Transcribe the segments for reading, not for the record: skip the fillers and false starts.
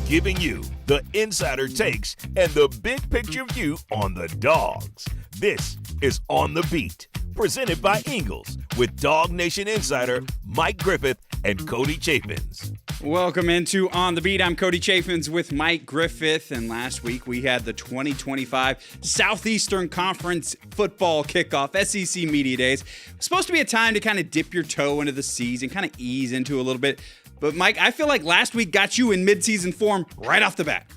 giving you the insider takes and the big picture view on the Dawgs. This is On the Beat, presented by Ingles with DawgNation insider Mike Griffith and Cody Chaffins. Welcome into On the Beat. I'm Cody Chaffins with Mike Griffith, and last week we had the 2025 Southeastern Conference football kickoff, SEC Media Days. It's supposed to be a time to kind of dip your toe into the season, kind of ease into a little bit. But Mike, I feel like last week got you in midseason form right off the bat.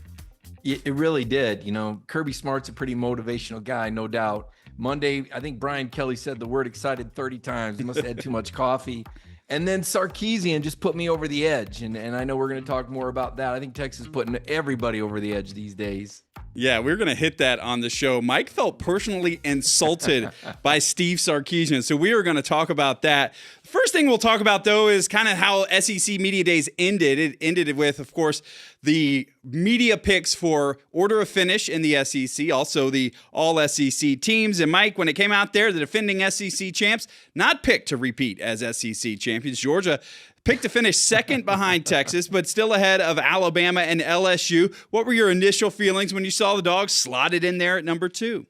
It really did. You know, Kirby Smart's a pretty motivational guy, no doubt. Monday, I think Brian Kelly said the word excited 30 times. He must have had too much coffee. And then Sarkeesian just put me over the edge. And I know we're going to talk more about that. I think Texas is putting everybody over the edge these days. Yeah, we're going to hit that on the show. Mike felt personally insulted by Steve Sarkeesian, so we are going to talk about that. First thing we'll talk about, though, is kind of how SEC Media Days ended. It ended with, of course, the media picks for order of finish in the SEC, also the all-SEC teams. And, Mike, when it came out there, the defending SEC champs not picked to repeat as SEC champions. Georgia picked to finish second behind Texas, but still ahead of Alabama and LSU. What were your initial feelings when you saw the Dogs slotted in there at number 2?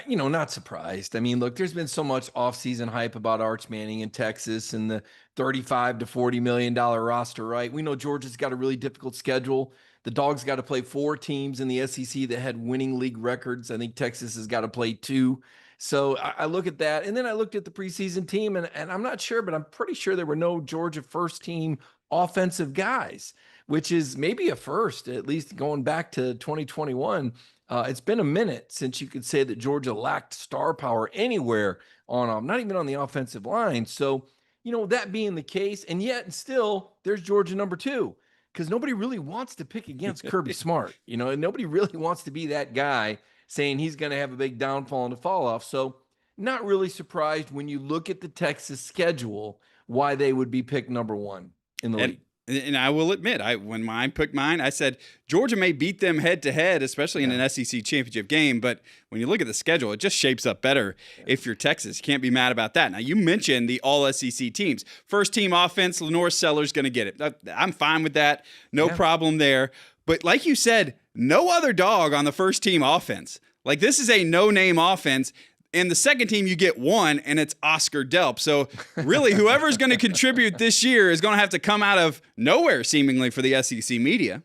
Not surprised. I mean, look, there's been so much offseason hype about Arch Manning in Texas and the $35 to $40 million roster, right? We know Georgia's got a really difficult schedule. The Dogs got to play 4 teams in the SEC that had winning league records. I think Texas has got to play 2. So I look at that, and then I looked at the preseason team, and I'm not sure, but I'm pretty sure there were no Georgia first-team offensive guys, which is maybe a first, at least going back to 2021. It's been a minute since you could say that Georgia lacked star power anywhere on them, not even on the offensive line. So, that being the case, and yet still there's Georgia number 2, because nobody really wants to pick against Kirby Smart, and nobody really wants to be that guy saying he's going to have a big downfall and a fall off. So not really surprised when you look at the Texas schedule why they would be picked number 1 in the league. And I will admit, when mine picked mine, I said Georgia may beat them head-to-head, especially in an SEC championship game. But when you look at the schedule, it just shapes up better if you're Texas. You can't be mad about that. Now, you mentioned the all-SEC teams. First-team offense, Lenore Seller's going to get it. I'm fine with that. No problem there. But like you said, no other dog on the first-team offense. Like, this is a no-name offense. And the second team, you get one, and it's Oscar Delp. So really, whoever's going to contribute this year is going to have to come out of nowhere, seemingly, for the SEC media.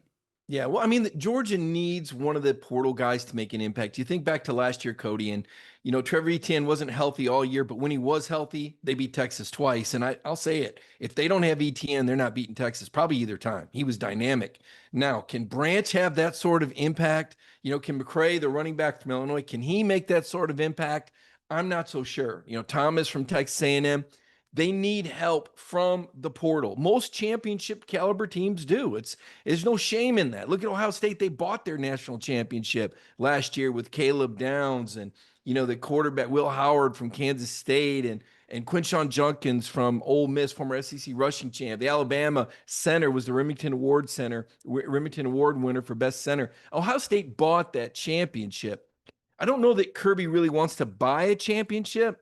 Yeah, well, I mean, Georgia needs one of the portal guys to make an impact. You think back to last year, Cody, and, Trevor Etienne wasn't healthy all year, but when he was healthy, they beat Texas twice. And I'll say it, if they don't have Etienne, they're not beating Texas probably either time. He was dynamic. Now, can Branch have that sort of impact? Can McCray, the running back from Illinois, can he make that sort of impact? I'm not so sure. Thomas from Texas A&M, they need help from the portal. Most championship caliber teams do. There's no shame in that. Look at Ohio State. They bought their national championship last year with Caleb Downs and, the quarterback Will Howard from Kansas State and Quinshon Judkins from Ole Miss, former SEC rushing champ. The Alabama center was the Remington Award winner for best center. Ohio State bought that championship. I don't know that Kirby really wants to buy a championship,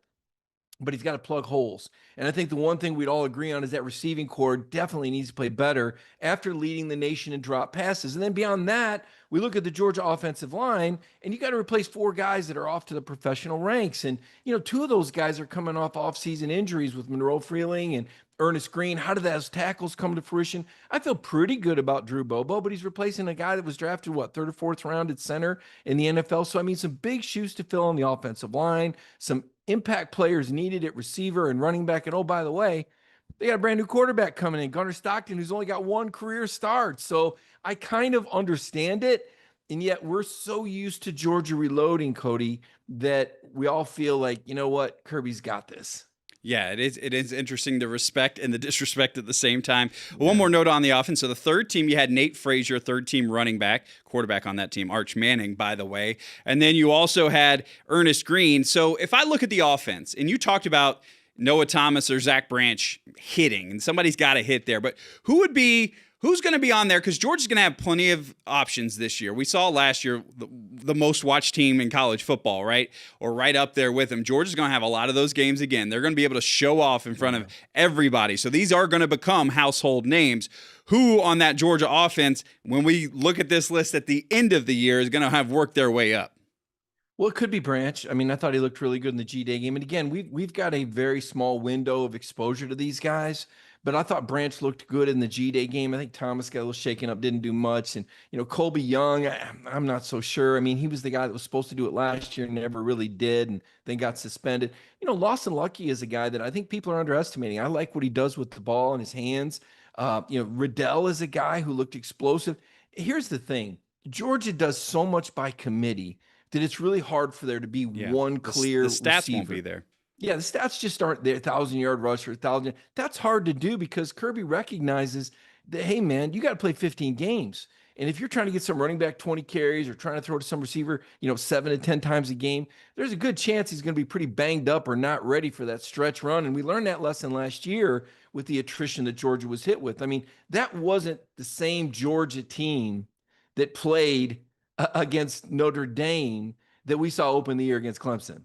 but he's got to plug holes. And I think the one thing we'd all agree on is that receiving corps definitely needs to play better after leading the nation in drop passes. And then beyond that, we look at the Georgia offensive line, and you got to replace 4 guys that are off to the professional ranks. And, 2 of those guys are coming off off-season injuries with Monroe Freeling and Ernest Green. How did those tackles come to fruition? I feel pretty good about Drew Bobo, but he's replacing a guy that was drafted, 3rd or 4th round at center in the NFL. So, some big shoes to fill on the offensive line, some impact players needed at receiver and running back. And, oh, by the way, they got a brand new quarterback coming in, Gunnar Stockton, who's only got 1 career start. So I kind of understand it. And yet we're so used to Georgia reloading, Cody, that we all feel like, you know what, Kirby's got this. Yeah, it is interesting, the respect and the disrespect at the same time. One more note on the offense. So the third team, you had Nate Frazier, third-team running back, quarterback on that team, Arch Manning, by the way. And then you also had Ernest Green. So if I look at the offense, and you talked about Noah Thomas or Zach Branch hitting, and somebody's got to hit there, but who would be Who's going to be on there? Because Georgia's going to have plenty of options this year. We saw last year the most watched team in college football, right? Or right up there with them. Georgia's going to have a lot of those games again. They're going to be able to show off in front of everybody. So these are going to become household names. Who on that Georgia offense, when we look at this list at the end of the year, is going to have worked their way up? Well, it could be Branch. I mean, I thought he looked really good in the G-Day game. And again, we've got a very small window of exposure to these guys. But I thought Branch looked good in the G-Day game. I think Thomas got a little shaken up, didn't do much. And, Colby Young, I'm not so sure. I mean, he was the guy that was supposed to do it last year and never really did, and then got suspended. Lawson Lucky is a guy that I think people are underestimating. I like what he does with the ball in his hands. Riddell is a guy who looked explosive. Here's the thing. Georgia does so much by committee that it's really hard for there to be one clear the stats receiver. Won't be there. Yeah, the stats just aren't there. 1,000-yard rusher, 1,000. That's hard to do because Kirby recognizes that, hey, man, you got to play 15 games. And if you're trying to get some running back 20 carries or trying to throw to some receiver, 7 to 10 times a game, there's a good chance he's going to be pretty banged up or not ready for that stretch run. And we learned that lesson last year with the attrition that Georgia was hit with. I mean, that wasn't the same Georgia team that played against Notre Dame that we saw open the year against Clemson.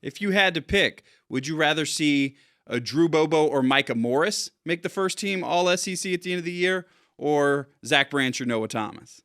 If you had to pick, would you rather see a Drew Bobo or Micah Morris make the first team all SEC at the end of the year, or Zach Branch or Noah Thomas?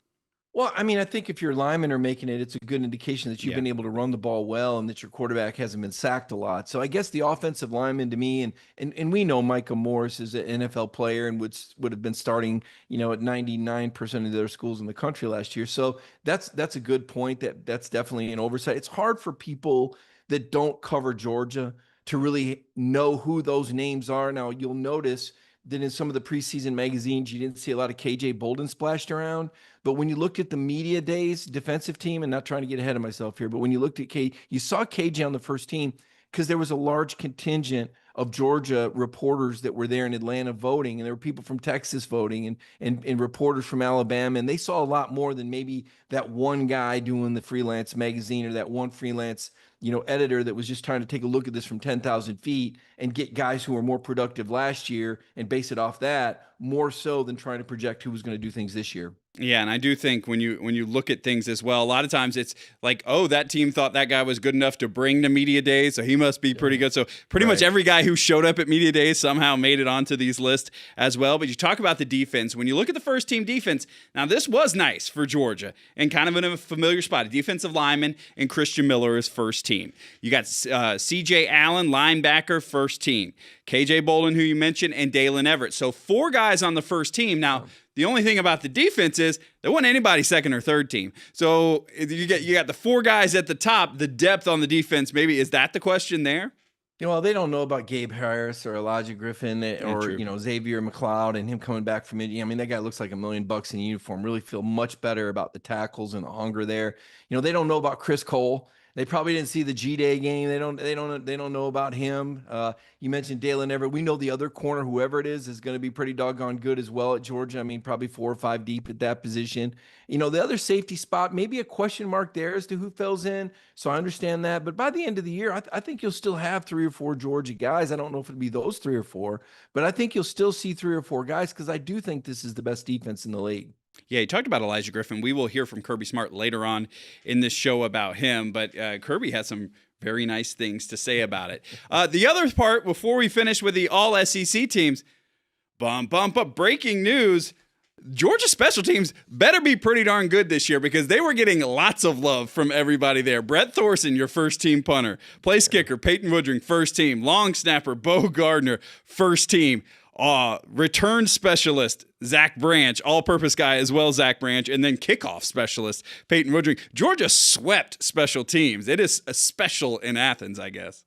Well, I mean, I think if your linemen are making it, it's a good indication that you've been able to run the ball well and that your quarterback hasn't been sacked a lot. So I guess the offensive lineman to me, and we know Micah Morris is an NFL player and would have been starting, at 99% of their schools in the country last year. So that's a good point. That's definitely an oversight. It's hard for people that don't cover Georgia to really know who those names are. Now, you'll notice that in some of the preseason magazines, you didn't see a lot of KJ Bolden splashed around. But when you looked at the media days defensive team, and not trying to get ahead of myself here, but when you looked at you saw KJ on the first team because there was a large contingent of Georgia reporters that were there in Atlanta voting, and there were people from Texas voting and reporters from Alabama, and they saw a lot more than maybe that one guy doing the freelance magazine or that one freelance editor that was just trying to take a look at this from 10,000 feet and get guys who were more productive last year and base it off that more so than trying to project who was going to do things this year. Yeah, and I do think when you look at things as well, a lot of times it's like, oh, that team thought that guy was good enough to bring to media days, so he must be pretty good. So pretty much every guy who showed up at media days somehow made it onto these lists as well. But you talk about the defense. When you look at the first team defense, now this was nice for Georgia and kind of in a familiar spot. A defensive lineman and Christian Miller is first team. You got C.J. Allen, linebacker, first team. K.J. Bolden, who you mentioned, and Dalen Everett. So 4 guys on the first team. Now, the only thing about the defense is there wasn't anybody second or third team. So you got the 4 guys at the top. The depth on the defense, maybe, is that the question there? Well, they don't know about Gabe Harris or Elijah Griffin or Xavier McLeod and him coming back from India. I mean, that guy looks like $1 million in uniform. Really feel much better about the tackles and the hunger there. They don't know about Chris Cole. They probably didn't see the G-Day game. They don't know about him. You mentioned Dalen Everett. We know the other corner, whoever it is going to be pretty doggone good as well at Georgia. I mean, probably 4 or 5 deep at that position. The other safety spot, maybe a question mark there as to who fills in. So I understand that. But by the end of the year, I think you'll still have 3 or 4 Georgia guys. I don't know if it'll be those 3 or 4, but I think you'll still see 3 or 4 guys because I do think this is the best defense in the league. Yeah, you talked about Elijah Griffin. We will hear from Kirby Smart later on in this show about him, but Kirby has some very nice things to say about it. The other part, before we finish with the all-SEC teams, breaking news, Georgia special teams better be pretty darn good this year because they were getting lots of love from everybody there. Brett Thorson, your first-team punter. Place kicker, Peyton Woodring, first team. Long snapper, Bo Gardner, first team. Return specialist, Zach Branch, all-purpose guy as well, Zach Branch, and then kickoff specialist, Peyton Woodring. Georgia swept special teams. It is a special in Athens, I guess.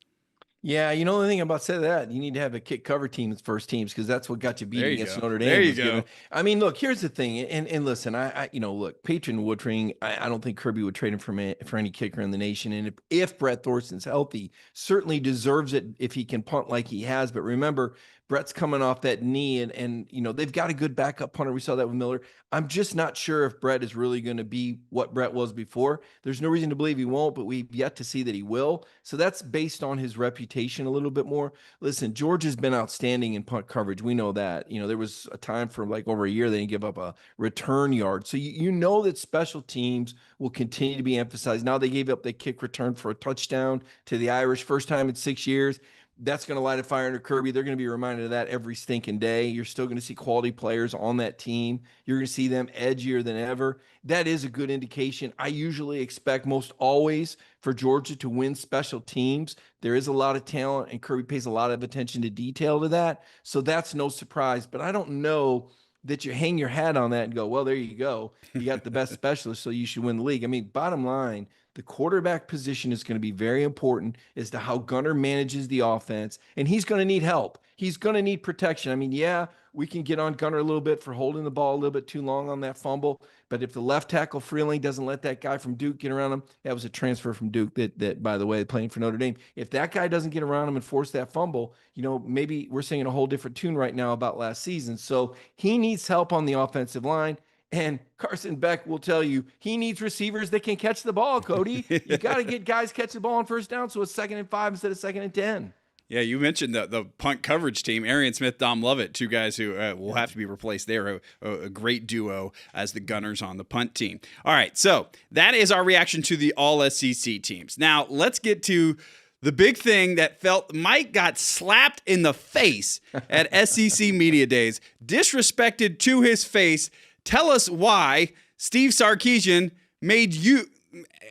Yeah, the thing about saying that, you need to have a kick cover team as first teams because that's what got you beat against Notre Dame. There you go. I mean, look, here's the thing, and listen, look, Peyton Woodring, I don't think Kirby would trade him for any kicker in the nation, and if Brett Thorson's healthy, certainly deserves it if he can punt like he has. But remember, Brett's coming off that knee, and they've got a good backup punter. We saw that with Miller. I'm just not sure if Brett is really going to be what Brett was before. There's no reason to believe he won't, but we've yet to see that he will. So that's based on his reputation a little bit more. Listen, George has been outstanding in punt coverage. We know that. There was a time for like over a year they didn't give up a return yard. So you know that special teams will continue to be emphasized. Now they gave up the kick return for a touchdown to the Irish, first time in 6 years. That's going to light a fire under Kirby. They're going to be reminded of that every stinking day. You're still going to see quality players on that team. You're going to see them edgier than ever. That is a good indication. I usually expect most always for Georgia to win special teams. There is a lot of talent, and Kirby pays a lot of attention to detail to that. So that's no surprise. But I don't know that you hang your hat on that and go, well, there you go. You got the best specialist, so you should win the league. I mean, bottom line, the quarterback position is going to be very important as to how Gunnar manages the offense, and he's going to need help. He's going to need protection. I mean, yeah, we can get on Gunnar a little bit for holding the ball a little bit too long on that fumble, but if the left tackle Freeling doesn't let that guy from Duke get around him, that was a transfer from Duke that by the way, playing for Notre Dame. If that guy doesn't get around him and force that fumble, maybe we're singing a whole different tune right now about last season. So he needs help on the offensive line. And Carson Beck will tell you he needs receivers that can catch the ball, Cody. You got to get guys catch the ball on first down, so it's 2nd and 5 instead of 2nd and 10. Yeah, you mentioned the punt coverage team, Arian Smith, Dom Lovett, two guys who will have to be replaced. They're a great duo as the Gunners on the punt team. All right, so that is our reaction to the all-SEC teams. Now, let's get to the big thing that felt Mike got slapped in the face at SEC Media Days, disrespected to his face. Tell us why Steve Sarkeesian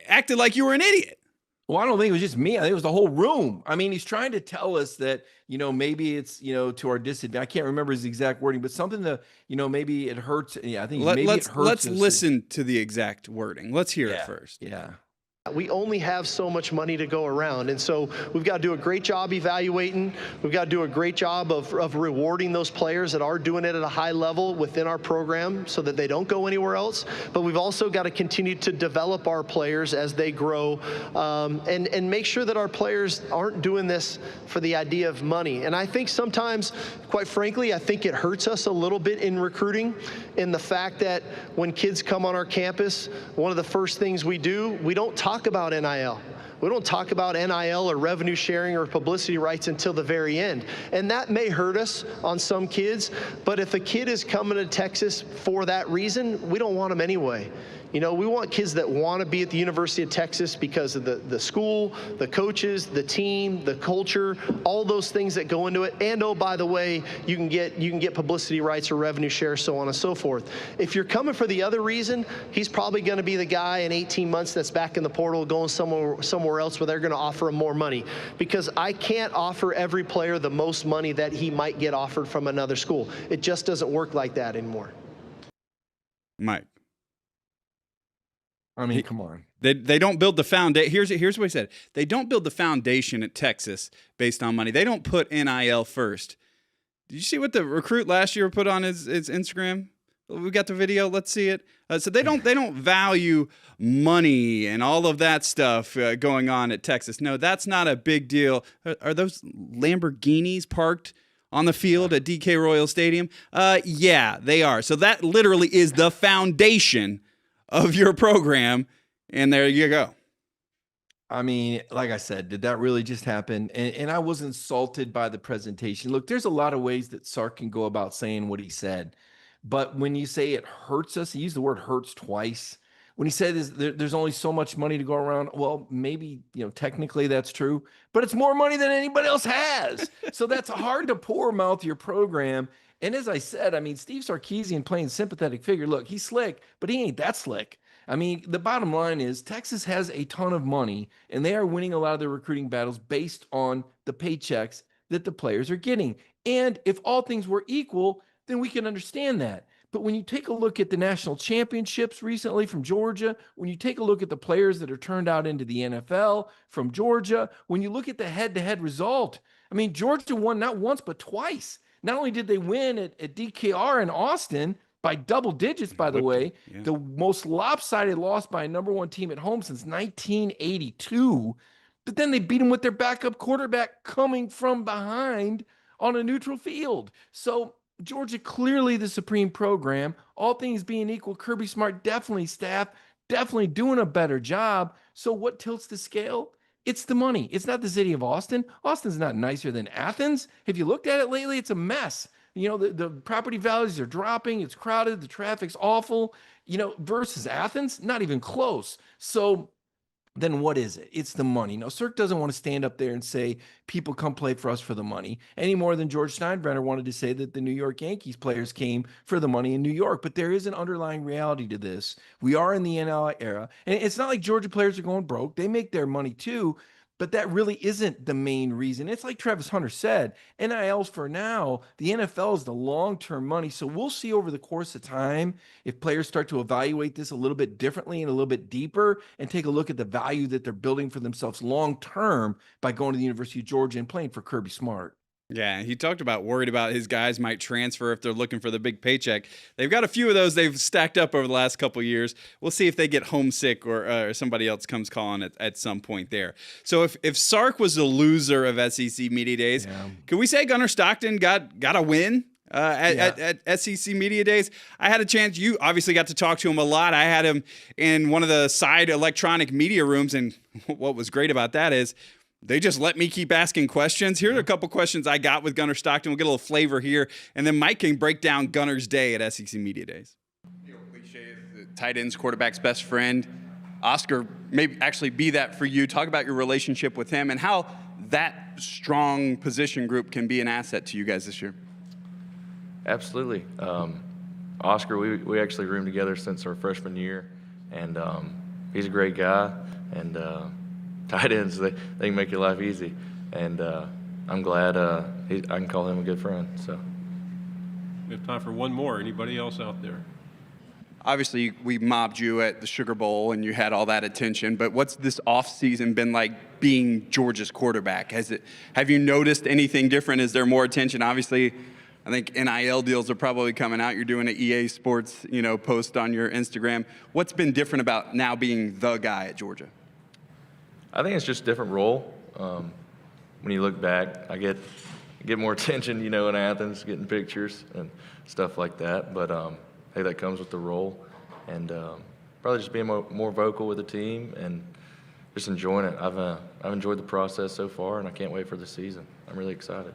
acted like you were an idiot. Well, I don't think it was just me. I think it was the whole room. I mean, he's trying to tell us that, maybe it's, to our disadvantage. I can't remember his exact wording, but something that, maybe it hurts. Yeah, I think maybe it hurts. Let's listen to the exact wording. Let's hear it first. Yeah. We only have so much money to go around, and so we've got to do a great job evaluating. We've got to do a great job of rewarding those players that are doing it at a high level within our program so that they don't go anywhere else. But we've also got to continue to develop our players as they grow and make sure that our players aren't doing this for the idea of money. And I think sometimes, quite frankly, I think it hurts us a little bit in recruiting in the fact that when kids come on our campus, one of the first things we do, we don't talk about NIL. We don't talk about NIL or revenue sharing or publicity rights until the very end. And that may hurt us on some kids, but if a kid is coming to Texas for that reason, we don't want them anyway. We want kids that want to be at the University of Texas because of the school, the coaches, the team, the culture, all those things that go into it. And oh, by the way, you can get publicity rights or revenue share, so on and so forth. If you're coming for the other reason, he's probably going to be the guy in 18 months that's back in the portal going somewhere else where they're going to offer him more money. Because I can't offer every player the most money that he might get offered from another school. It just doesn't work like that anymore. Mike. I mean, come on. They don't build the foundation. Here's what he said. They don't build the foundation at Texas based on money. They don't put NIL first. Did you see what the recruit last year put on his Instagram? We got the video. Let's see it. So they don't value money and all of that stuff going on at Texas. No, that's not a big deal. Are those Lamborghinis parked on the field at DK Royal Stadium? Yeah, they are. So that literally is the foundation of your program, and there you go. I mean, like I said, did that really just happen? And I was insulted by the presentation. Look, there's a lot of ways that Sark can go about saying what he said, but when you say it hurts us, he used the word hurts twice. When he said there's only so much money to go around, well, maybe, technically that's true, but it's more money than anybody else has. So that's hard to poor mouth your program. And as I said, I mean, Steve Sarkeesian playing sympathetic figure. Look, he's slick, but he ain't that slick. I mean, the bottom line is Texas has a ton of money, and they are winning a lot of their recruiting battles based on the paychecks that the players are getting. And if all things were equal, then we can understand that. But when you take a look at the national championships recently from Georgia, when you take a look at the players that are turned out into the NFL from Georgia, when you look at the head-to-head result, I mean, Georgia won not once but twice. Not only did they win at DKR in Austin by double digits, by the way, the most lopsided loss by a number one team at home since 1982, but then they beat them with their backup quarterback coming from behind on a neutral field. So Georgia clearly the supreme program. All things being equal, Kirby Smart definitely definitely doing a better job. So what tilts the scale? It's the money. It's not the city of Austin. Austin's not nicer than Athens. Have you looked at it lately? It's a mess. The property values are dropping. It's crowded. The traffic's awful, versus Athens, not even close. So then what is it? It's the money. Now, Cirque doesn't want to stand up there and say, people come play for us for the money, any more than George Steinbrenner wanted to say that the New York Yankees players came for the money in New York. But there is an underlying reality to this. We are in the NIL era, and it's not like Georgia players are going broke. They make their money too, but that really isn't the main reason. It's like Travis Hunter said, NILs for now, the NFL is the long-term money. So we'll see over the course of time if players start to evaluate this a little bit differently and a little bit deeper and take a look at the value that they're building for themselves long-term by going to the University of Georgia and playing for Kirby Smart. Yeah, he talked about worried about his guys might transfer if they're looking for the big paycheck. They've got a few of those they've stacked up over the last couple of years. We'll see if they get homesick or somebody else comes calling at some point there. So if Sark was the loser of SEC Media Days, can we say Gunnar Stockton got a win? At SEC Media Days? I had a chance. You obviously got to talk to him a lot. I had him in one of the side electronic media rooms, and what was great about that is they just let me keep asking questions. Here are a couple questions I got with Gunnar Stockton. We'll get a little flavor here, and then Mike can break down Gunnar's day at SEC Media Days. Cliche is the tight end's quarterback's best friend. Oscar may actually be that for you. Talk about your relationship with him and how that strong position group can be an asset to you guys this year. Absolutely. Oscar, we actually roomed together since our freshman year, and he's a great guy, and tight ends, they can make your life easy, and I'm glad I can call him a good friend. So we have time for one more. Anybody else out there? Obviously, we mobbed you at the Sugar Bowl, and you had all that attention. But what's this offseason been like being Georgia's quarterback? Have you noticed anything different? Is there more attention? Obviously, I think NIL deals are probably coming out. You're doing an EA Sports, post on your Instagram. What's been different about now being the guy at Georgia? I think it's just a different role. When you look back, I get more attention, in Athens, getting pictures and stuff like that. But hey, that comes with the role, and probably just being more vocal with the team and just enjoying it. I've enjoyed the process so far, and I can't wait for the season. I'm really excited.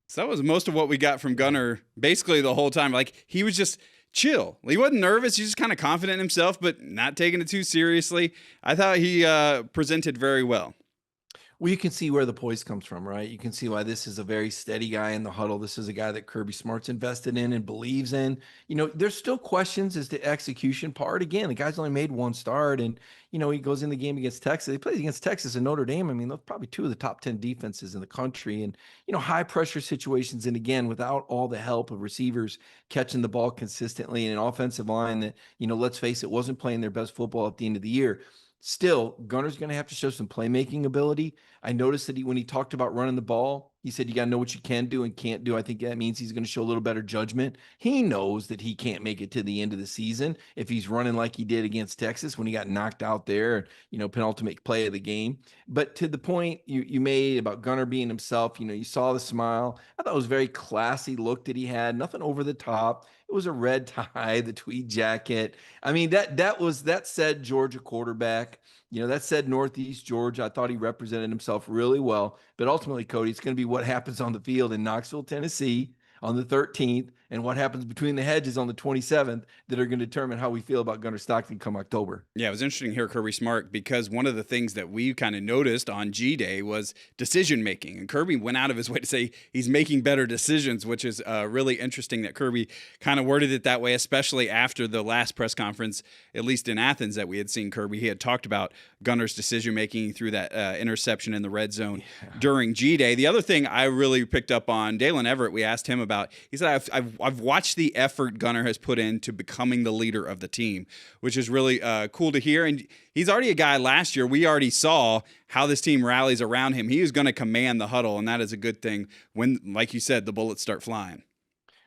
So that was most of what we got from Gunnar basically the whole time. Like, he was just chill. He wasn't nervous. He was just kind of confident in himself, but not taking it too seriously. I thought he presented very well. Well, you can see where the poise comes from, right? You can see why this is a very steady guy in the huddle. This is a guy that Kirby Smart's invested in and believes in. There's still questions as to execution part. Again, the guy's only made one start, and, he goes in the game against Texas. He plays against Texas and Notre Dame. I mean, those are probably two of the top 10 defenses in the country, and, high pressure situations. And again, without all the help of receivers catching the ball consistently and an offensive line that, let's face it, wasn't playing their best football at the end of the year. Still, Gunnar's going to have to show some playmaking ability. I noticed that when he talked about running the ball, he said you got to know what you can do and can't do. I think that means he's going to show a little better judgment. He knows that he can't make it to the end of the season if he's running like he did against Texas when he got knocked out there, penultimate play of the game. But to the point you made about Gunnar being himself, you saw the smile. I thought it was a very classy look that he had, nothing over the top. It was a red tie, the tweed jacket. I mean, that said Georgia quarterback. That said Northeast Georgia. I thought he represented himself really well. But ultimately, Cody, it's going to be what happens on the field in Knoxville, Tennessee on the 13th and what happens between the hedges on the 27th that are going to determine how we feel about Gunnar Stockton come October. Yeah, it was interesting to hear Kirby Smart, because one of the things that we kind of noticed on G-Day was decision making. And Kirby went out of his way to say he's making better decisions, which is really interesting that Kirby kind of worded it that way, especially after the last press conference, at least in Athens, that we had seen Kirby. He had talked about Gunnar's decision making through that interception in the red zone during G-Day. The other thing I really picked up on, Dalen Everett, we asked him about, he said, I've watched the effort Gunnar has put into becoming the leader of the team, which is really cool to hear. And he's already a guy last year. We already saw how this team rallies around him. He is going to command the huddle, and that is a good thing when, like you said, the bullets start flying.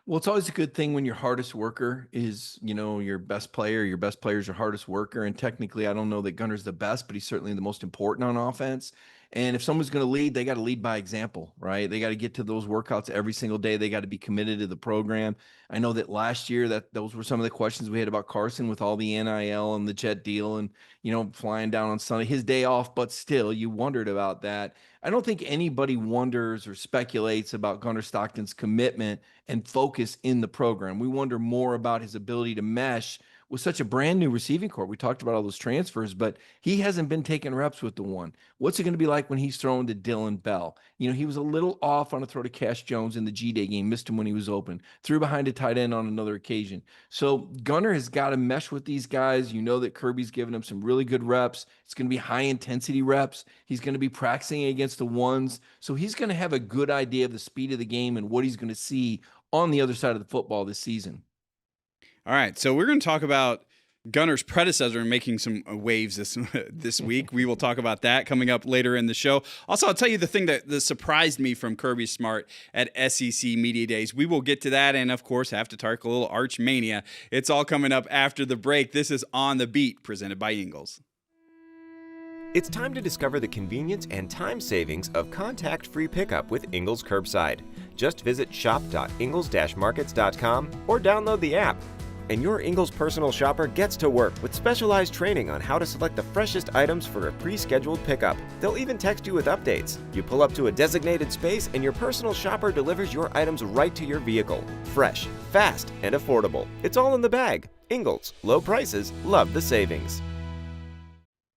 Well, it's always a good thing when your hardest worker is, your best player. Your best player is your hardest worker. And technically, I don't know that Gunnar's the best, but he's certainly the most important on offense. And if someone's going to lead, they got to lead by example, right? They got to get to those workouts every single day. They got to be committed to the program. I know that last year that those were some of the questions we had about Carson with all the NIL and the jet deal and, flying down on Sunday, his day off, but still you wondered about that. I don't think anybody wonders or speculates about Gunnar Stockton's commitment and focus in the program. We wonder more about his ability to mesh with such a brand new receiving corps. We talked about all those transfers, but he hasn't been taking reps with the one. What's it going to be like when he's throwing to Dylan Bell? He was a little off on a throw to Cash Jones in the G-Day game, missed him when he was open, threw behind a tight end on another occasion. So Gunnar has got to mesh with these guys. That Kirby's giving him some really good reps. It's going to be high intensity reps. He's going to be practicing against the ones. So he's going to have a good idea of the speed of the game and what he's going to see on the other side of the football this season. All right, so we're going to talk about Gunnar's predecessor making some waves this week. We will talk about that coming up later in the show. Also, I'll tell you the thing that surprised me from Kirby Smart at SEC Media Days. We will get to that and, of course, have to talk a little Arch Mania. It's all coming up after the break. This is On the Beat, presented by Ingles. It's time to discover the convenience and time savings of contact-free pickup with Ingles Curbside. Just visit shop.ingles-markets.com or download the app. And your Ingles personal shopper gets to work with specialized training on how to select the freshest items for a pre-scheduled pickup. They'll even text you with updates. You pull up to a designated space and your personal shopper delivers your items right to your vehicle. Fresh, fast, and affordable. It's all in the bag. Ingles. Low prices. Love the savings.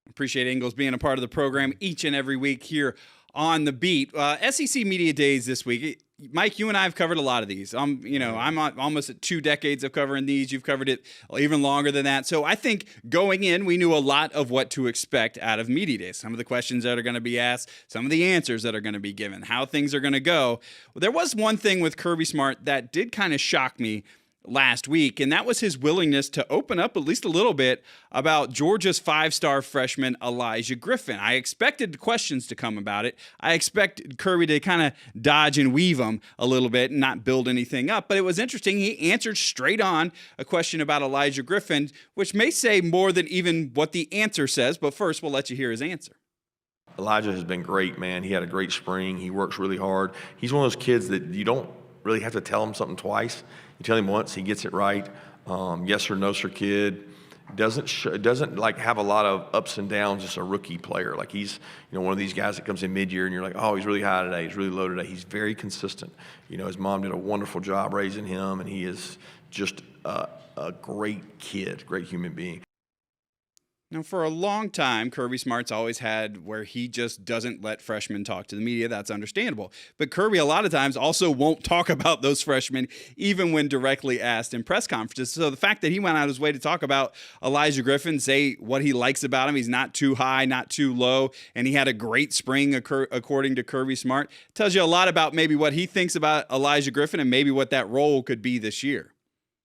Appreciate Ingles being a part of the program each and every week here on the Beat. SEC Media Days this week. Mike, you and I have covered a lot of these. I'm almost at 2 decades of covering these. You've covered it even longer than that. So I think going in, we knew a lot of what to expect out of Media Days. Some of the questions that are going to be asked, some of the answers that are going to be given, how things are going to go. Well, there was one thing with Kirby Smart that did kind of shock me last week, and that was his willingness to open up at least a little bit about Georgia's 5-star freshman Elijah Griffin. I expected questions to come about it. I expect Kirby to kind of dodge and weave them a little bit and not build anything up, but it was interesting. He answered straight on a question about Elijah Griffin, which may say more than even what the answer says, but first we'll let you hear his answer. Elijah has been great, man. He had a great spring. He works really hard. He's one of those kids that you don't really have to tell him something twice. You tell him once, he gets it right. Yes or no, sir kid. Doesn't like have a lot of ups and downs. Just a rookie player. Like he's one of these guys that comes in mid-year and you're like, oh, he's really high today. He's really low today. He's very consistent. His mom did a wonderful job raising him, and he is just a great kid, great human being. Now, for a long time, Kirby Smart's always had where he just doesn't let freshmen talk to the media. That's understandable. But Kirby, a lot of times, also won't talk about those freshmen, even when directly asked in press conferences. So the fact that he went out his way to talk about Elijah Griffin, say what he likes about him, he's not too high, not too low, and he had a great spring, according to Kirby Smart, tells you a lot about maybe what he thinks about Elijah Griffin and maybe what that role could be this year.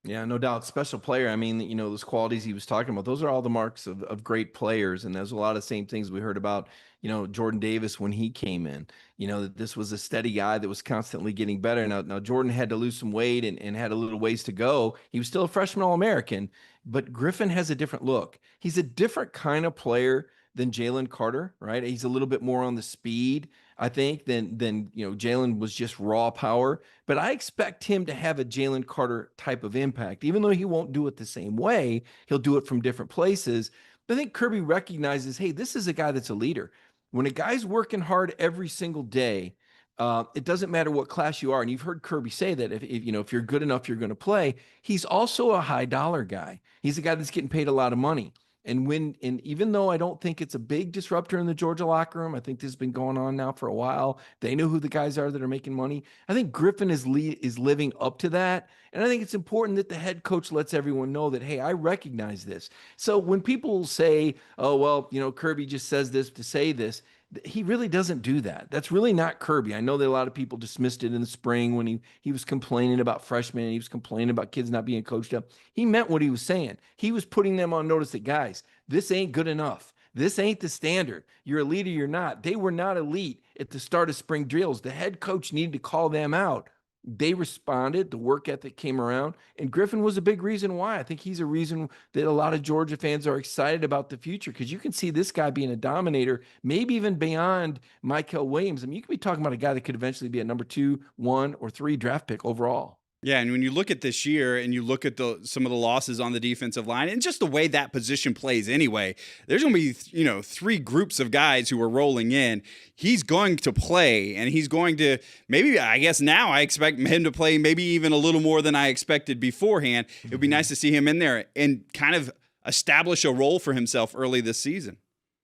Yeah, no doubt. Special player. I mean, those qualities he was talking about, those are all the marks of great players. And there's a lot of same things we heard about, Jordan Davis when he came in, that this was a steady guy that was constantly getting better. Now Jordan had to lose some weight and had a little ways to go. He was still a freshman All-American, but Griffin has a different look. He's a different kind of player than Jalen Carter, right? He's a little bit more on the speed, I think, than Jalen was just raw power. But I expect him to have a Jalen Carter type of impact. Even though he won't do it the same way, he'll do it from different places. But I think Kirby recognizes, hey, this is a guy that's a leader. When a guy's working hard every single day, it doesn't matter what class you are. And you've heard Kirby say that if you're good enough, you're going to play. He's also a high dollar guy. He's a guy that's getting paid a lot of money. And even though I don't think it's a big disruptor in the Georgia locker room, I think this has been going on now for a while. They know who the guys are that are making money. I think Griffin is living up to that. And I think it's important that the head coach lets everyone know that, hey, I recognize this. So when people say, oh, well, Kirby just says this to say this, he really doesn't do that. That's really not Kirby. I know that a lot of people dismissed it in the spring when he was complaining about freshmen and he was complaining about kids not being coached up. He meant what he was saying. He was putting them on notice that, guys, this ain't good enough. This ain't the standard. You're elite or you're not. They were not elite at the start of spring drills. The head coach needed to call them out They responded. The work ethic came around, and Griffin was a big reason why. I think he's a reason that a lot of Georgia fans are excited about the future, because you can see this guy being a dominator, maybe even beyond Michael Williams. I mean, you could be talking about a guy that could eventually be a number 2, 1, or 3 draft pick overall. Yeah, and when you look at this year and you look at some of the losses on the defensive line and just the way that position plays anyway, there's going to be, 3 groups of guys who are rolling in. He's going to play, and he's going to I guess now I expect him to play maybe even a little more than I expected beforehand. It would be nice to see him in there and kind of establish a role for himself early this season.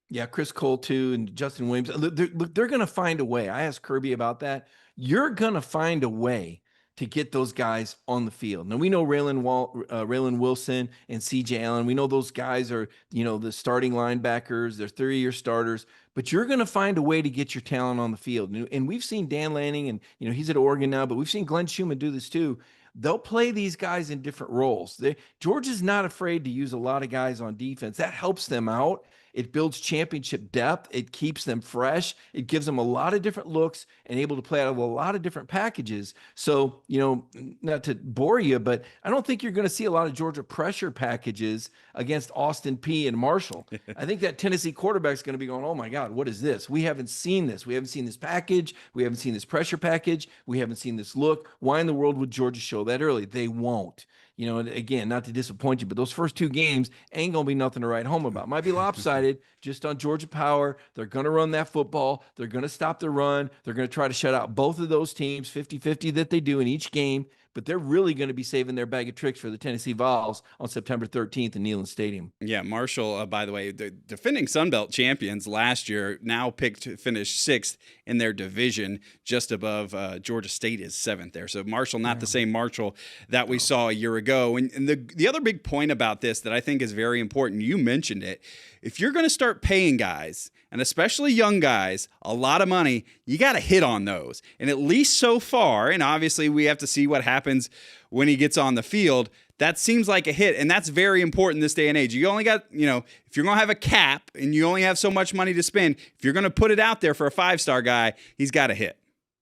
Yeah, Chris Cole too, and Justin Williams. They're going to find a way. I asked Kirby about that. You're going to find a way to get those guys on the field. Now, we know Raylan Wilson and C.J. Allen. We know those guys are, the starting linebackers. They're 3-year starters. But you're going to find a way to get your talent on the field. And we've seen Dan Lanning, and, he's at Oregon now, but we've seen Glenn Schumann do this too. They'll play these guys in different roles. Georgia's not afraid to use a lot of guys on defense. That helps them out. It builds championship depth. It keeps them fresh. It gives them a lot of different looks and able to play out of a lot of different packages. So, not to bore you, but I don't think you're going to see a lot of Georgia pressure packages against Austin Peay and Marshall. I think that Tennessee quarterback's going to be going, oh my God, what is this? We haven't seen this. We haven't seen this package. We haven't seen this pressure package. We haven't seen this look. Why in the world would Georgia show that early? They won't. And again, not to disappoint you, but those first 2 games ain't going to be nothing to write home about. Might be lopsided just on Georgia power. They're going to run that football. They're going to stop the run. They're going to try to shut out both of those teams, 50-50 that they do in each game. But they're really going to be saving their bag of tricks for the Tennessee Vols on September 13th in Neyland Stadium. Yeah, Marshall, by the way, the defending Sun Belt champions last year, now picked to finish 6th in their division, just above Georgia State is 7th there. So Marshall, not the same Marshall that we saw a year ago. And the other big point about this that I think is very important, you mentioned it, if you're going to start paying guys, and especially young guys, a lot of money, you got to hit on those. And at least so far, and obviously we have to see what happens when he gets on the field, that seems like a hit. And that's very important this day and age. You only got, if you're going to have a cap and you only have so much money to spend, if you're going to put it out there for a 5-star guy, he's got to hit.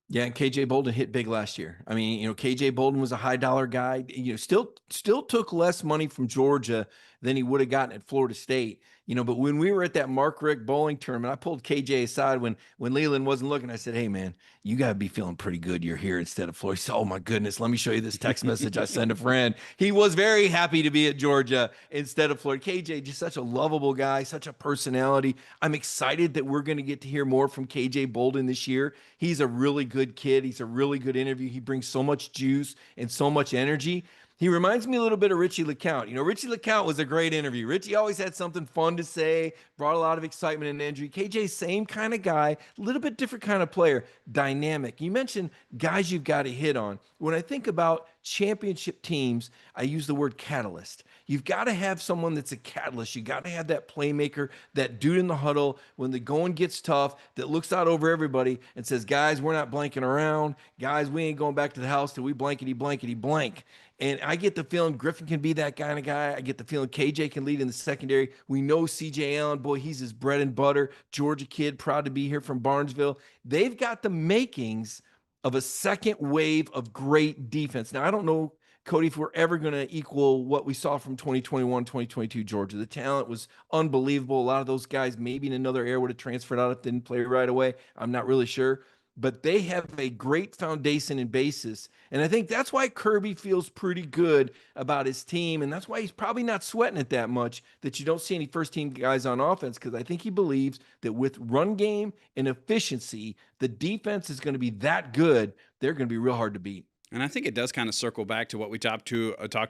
Yeah, and KJ Bolden hit big last year. I mean, KJ Bolden was a high dollar guy. Still took less money from Georgia than he would have gotten at Florida State. But when we were at that Mark Richt bowling tournament, I pulled KJ aside when Leland wasn't looking. I said, hey, man, you got to be feeling pretty good. You're here instead of Florida. He said, oh, my goodness, let me show you this text message I sent a friend. He was very happy to be at Georgia instead of Florida. KJ, just such a lovable guy, such a personality. I'm excited that we're going to get to hear more from KJ Bolden this year. He's a really good kid. He's a really good interview. He brings so much juice and so much energy. He reminds me a little bit of Richie LeCount. Richie LeCount was a great interview. Richie always had something fun to say, brought a lot of excitement and energy. KJ, same kind of guy, a little bit different kind of player, dynamic. You mentioned guys you've got to hit on. When I think about championship teams, I use the word catalyst. You've got to have someone that's a catalyst. You got to have that playmaker, that dude in the huddle when the going gets tough, that looks out over everybody and says, guys, we're not blanking around. Guys, we ain't going back to the house till we blankety blank. And I get the feeling Griffin can be that kind of guy. I get the feeling KJ can lead in the secondary. We know C.J. Allen, boy, he's his bread and butter. Georgia kid, proud to be here from Barnesville. They've got the makings of a second wave of great defense. Now, I don't know, Cody, if we're ever going to equal what we saw from 2021, 2022 Georgia. The talent was unbelievable. A lot of those guys maybe in another era would have transferred out if they didn't play right away. I'm not really sure. But they have a great foundation and basis. And I think that's why Kirby feels pretty good about his team. And that's why he's probably not sweating it that much that you don't see any first-team guys on offense, because I think he believes that with run game and efficiency, the defense is going to be that good, they're going to be real hard to beat. And I think it does kind of circle back to what we talked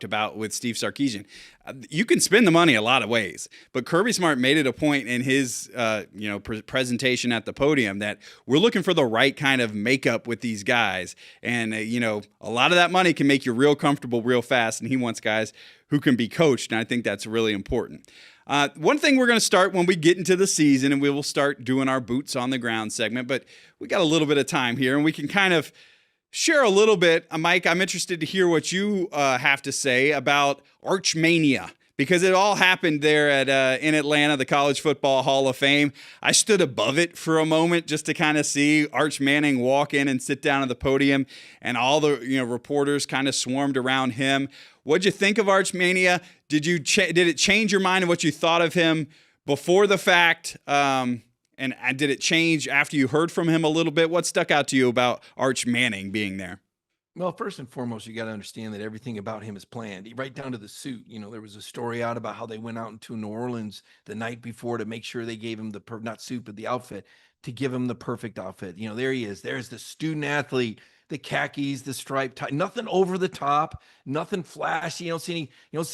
about with Steve Sarkeesian. You can spend the money a lot of ways, but Kirby Smart made it a point in his presentation at the podium that we're looking for the right kind of makeup with these guys. And a lot of that money can make you real comfortable real fast, and he wants guys who can be coached, and I think that's really important. One thing we're going to start when we get into the season, and we will start doing our boots on the ground segment, but we got a little bit of time here, and we can kind of share a little bit. Mike, I'm interested to hear what you have to say about Archmania, because it all happened there at in Atlanta, the College Football Hall of Fame. I stood above it for a moment just to kind of see Arch Manning walk in and sit down at the podium, and all the reporters kind of swarmed around him. What'd you think of Arch Mania? Did it change your mind of what you thought of him before the fact? And did it change after you heard from him a little bit? What stuck out to you about Arch Manning being there? Well, first and foremost, you got to understand that everything about him is planned, right down to the suit. There was a story out about how they went out into New Orleans the night before to make sure they gave him not suit, but the outfit, to give him the perfect outfit. There he is. There's the student athlete, the khakis, the striped tie, nothing over the top, nothing flashy. You don't see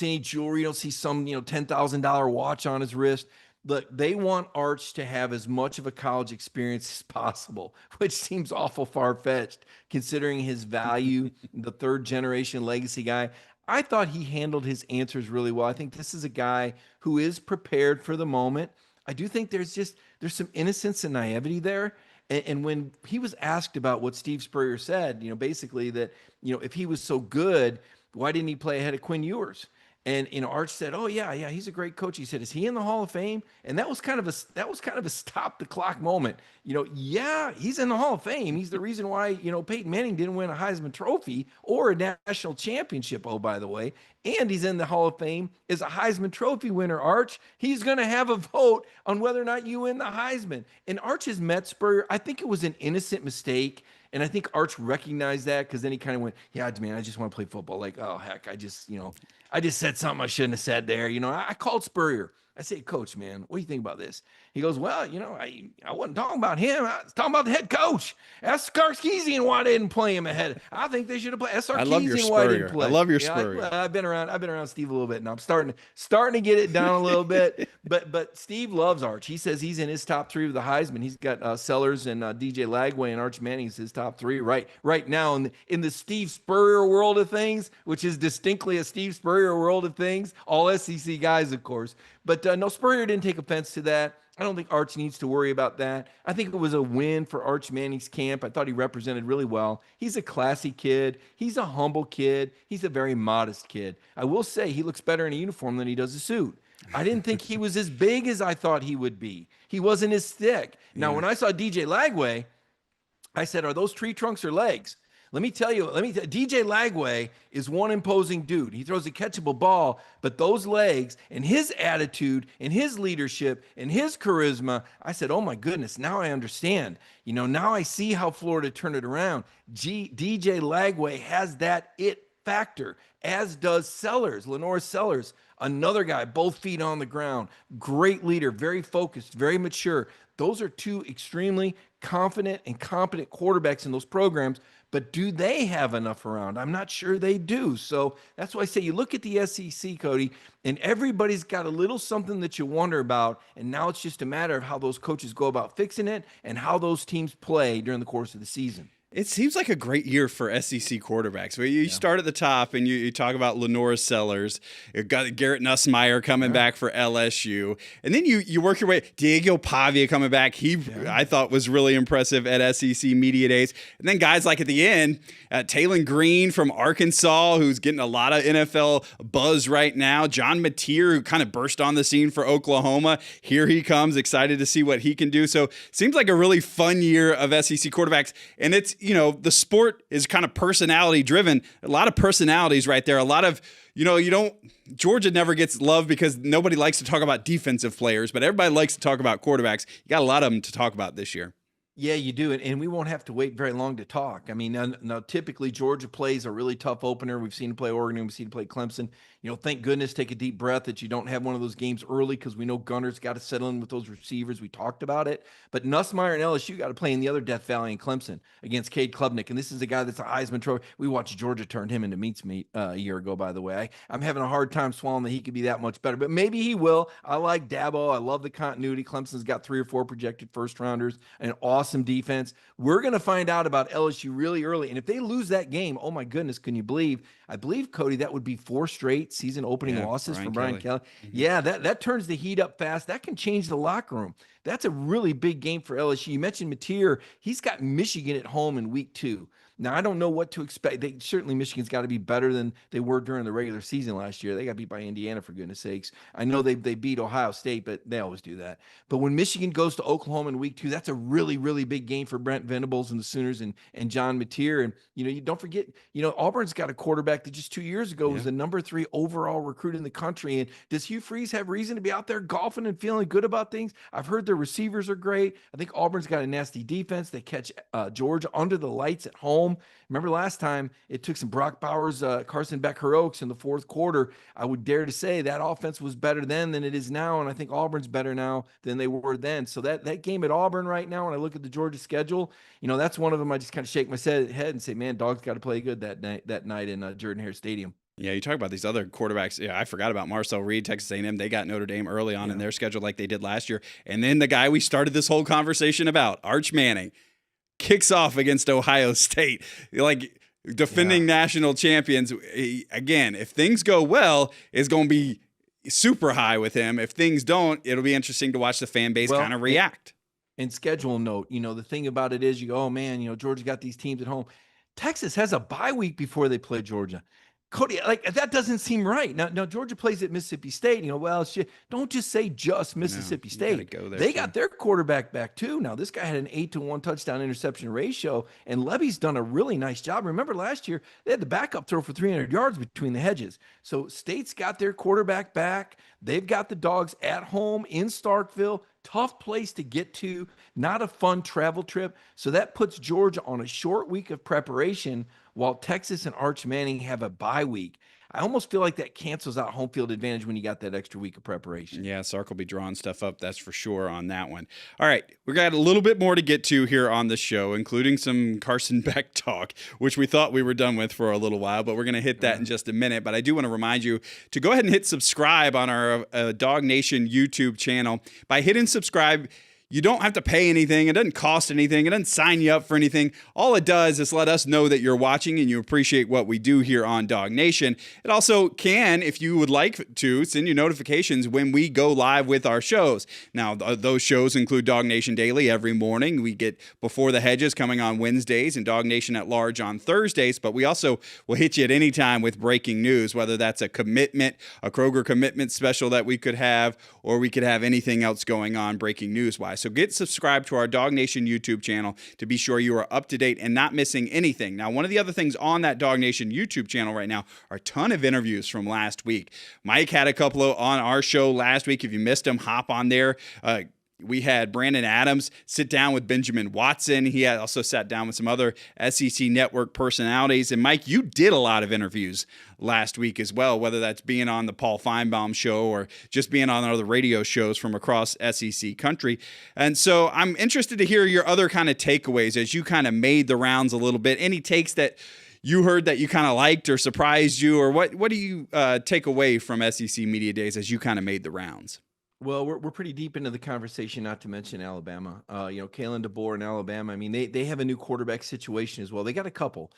any jewelry. You don't see some, $10,000 watch on his wrist. Look, they want Arch to have as much of a college experience as possible, which seems awful far-fetched considering his value, the third-generation legacy guy. I thought he handled his answers really well. I think this is a guy who is prepared for the moment. I do think there's some innocence and naivety there. And when he was asked about what Steve Spurrier said, basically that, if he was so good, why didn't he play ahead of Quinn Ewers? And Arch said, "Oh yeah, he's a great coach." He said, "Is he in the Hall of Fame?" And that was kind of a stop the clock moment. Yeah, he's in the Hall of Fame. He's the reason why Peyton Manning didn't win a Heisman Trophy or a national championship. Oh, by the way, and he's in the Hall of Fame as a Heisman Trophy winner. Arch, he's going to have a vote on whether or not you win the Heisman. And Arch has met Spurrier. I think it was an innocent mistake. And I think Arch recognized that, because then he kind of went, "Yeah, man, I just want to play football." Like, oh, heck, I just said something I shouldn't have said there. I called Spurrier. I said, "Coach, man, what do you think about this?" He goes, "Well, I wasn't talking about him. I was talking about the head coach. Ask Sarkeesian why they didn't play him ahead. I think they should have played. Ask Sarkeesian why they didn't play." I love your Spurrier. I've been around Steve a little bit, and I'm starting to get it down a little bit. But Steve loves Arch. He says he's in his top 3 of the Heisman. He's got Sellers and DJ Lagway, and Arch Manning's his top 3 right now in the Steve Spurrier world of things, which is distinctly a Steve Spurrier world of things. All SEC guys, of course. But no, Spurrier didn't take offense to that. I don't think Arch needs to worry about that. I think it was a win for Arch Manning's camp. I thought he represented really well. He's a classy kid. He's a humble kid. He's a very modest kid. I will say he looks better in a uniform than he does a suit. I didn't think he was as big as I thought he would be. He wasn't as thick. Now, when I saw DJ Lagway, I said, "Are those tree trunks or legs?" Let me tell you, DJ Lagway is one imposing dude. He throws a catchable ball, but those legs and his attitude and his leadership and his charisma, I said, "Oh my goodness, now I understand. Now I see how Florida turned it around." DJ Lagway has that it factor, as does Sellers, Lenore Sellers, another guy, both feet on the ground, great leader, very focused, very mature. Those are 2 extremely confident and competent quarterbacks in those programs. But do they have enough around? I'm not sure they do. So that's why I say you look at the SEC, Cody, and everybody's got a little something that you wonder about. And now it's just a matter of how those coaches go about fixing it and how those teams play during the course of the season. It seems like a great year for SEC quarterbacks. You start at the top and you talk about Lenore Sellers. You've got Garrett Nussmeier coming back for LSU. And then you work your way. Diego Pavia coming back. I thought was really impressive at SEC Media Days. And then guys like at the end, Taylon Green from Arkansas, who's getting a lot of NFL buzz right now. John Mateer, who kind of burst on the scene for Oklahoma. Here he comes, excited to see what he can do. So seems like a really fun year of SEC quarterbacks. And it's, the sport is kind of personality driven. A lot of personalities right there. A lot of, Georgia never gets love because nobody likes to talk about defensive players, but everybody likes to talk about quarterbacks. You got a lot of them to talk about this year. Yeah, you do. And we won't have to wait very long to talk. I mean, now typically Georgia plays a really tough opener. We've seen them play Oregon. We've seen them play Clemson. Thank goodness, take a deep breath that you don't have one of those games early, because we know Gunner's got to settle in with those receivers. We talked about it. But Nussmeier and LSU got to play in the other Death Valley in Clemson against Cade Klubnik. And this is a guy that's a Heisman Trophy. We watched Georgia turn him into meat a year ago, by the way. I'm having a hard time swallowing that he could be that much better. But maybe he will. I like Dabo. I love the continuity. Clemson's got 3 or 4 projected first-rounders, an awesome defense. We're going to find out about LSU really early. And if they lose that game, oh my goodness, can you believe? I believe, Cody, that would be 4 straight season opening losses for Brian Kelly. Mm-hmm. Yeah, that turns the heat up fast. That can change the locker room. That's a really big game for LSU. You mentioned Mateer. He's got Michigan at home in week 2. Now, I don't know what to expect. Certainly Michigan's got to be better than they were during the regular season last year. They got beat by Indiana, for goodness sakes. I know they beat Ohio State, but they always do that. But when Michigan goes to Oklahoma in week 2, that's a really, really big game for Brent Venables and the Sooners and John Mateer. And, you don't forget, Auburn's got a quarterback that just 2 years ago was the number 3 overall recruit in the country. And does Hugh Freeze have reason to be out there golfing and feeling good about things? I've heard their receivers are great. I think Auburn's got a nasty defense. They catch Georgia under the lights at home. Remember last time it took some Brock Bowers, Carson Beck heroics in the fourth quarter. I would dare to say that offense was better then than it is now, and I think Auburn's better now than they were then. So that game at Auburn right now, when I look at the Georgia schedule, that's one of them. I just kind of shake my head and say, man, Dawgs got to play good that night in Jordan-Hare Stadium. Yeah, you talk about these other quarterbacks. Yeah, I forgot about Marcel Reed, Texas A&M. They got Notre Dame early on in their schedule like they did last year. And then the guy we started this whole conversation about, Arch Manning, kicks off against Ohio State. Like, defending national champions. Again, if things go well, it's going to be super high with him. If things don't, it'll be interesting to watch the fan base kind of react. And schedule note, the thing about it is you go, oh man, Georgia got these teams at home. Texas has a bye week before they play Georgia. Cody, like that doesn't seem right. Now Georgia plays at Mississippi State. Don't just say just Mississippi State. They got their quarterback back too. Now this guy had an 8-to-1 touchdown interception ratio, and Levy's done a really nice job. Remember last year they had the backup throw for 300 yards between the hedges. So State's got their quarterback back. They've got the Dogs at home in Starkville. Tough place to get to, not a fun travel trip. So that puts Georgia on a short week of preparation while Texas and Arch Manning have a bye week. I almost feel like that cancels out home field advantage when you got that extra week of preparation. Yeah, Sark will be drawing stuff up, that's for sure on that one. All right, we got a little bit more to get to here on the show, including some Carson Beck talk, which we thought we were done with for a little while, but we're going to hit that in just a minute. But I do want to remind you to go ahead and hit subscribe on our DawgNation YouTube channel. By hitting subscribe, you don't have to pay anything. It doesn't cost anything. It doesn't sign you up for anything. All it does is let us know that you're watching and you appreciate what we do here on DawgNation. It also can, if you would like to, send you notifications when we go live with our shows. Now, those shows include DawgNation Daily every morning. We get Before the Hedges coming on Wednesdays and DawgNation at Large on Thursdays. But we also will hit you at any time with breaking news, whether that's a commitment, a Kroger commitment special that we could have, or we could have anything else going on breaking news-wise. So get subscribed to our DawgNation YouTube channel to be sure you are up to date and not missing anything. Now, one of the other things on that DawgNation YouTube channel right now are a ton of interviews from last week. Mike had a couple on our show last week. If you missed them, hop on there. We had Brandon Adams sit down with Benjamin Watson. He had also sat down with some other SEC network personalities. And Mike, you did a lot of interviews last week as well, whether that's being on the Paul Feinbaum show or just being on other radio shows from across SEC country. And so I'm interested to hear your other kind of takeaways as you kind of made the rounds a little bit. Any takes that you heard that you kind of liked or surprised you, or what do you take away from SEC Media Days as you kind of made the rounds? Well, we're pretty deep into the conversation, not to mention Alabama. Kalen DeBoer in Alabama. I mean, they have a new quarterback situation as well. They got a couple.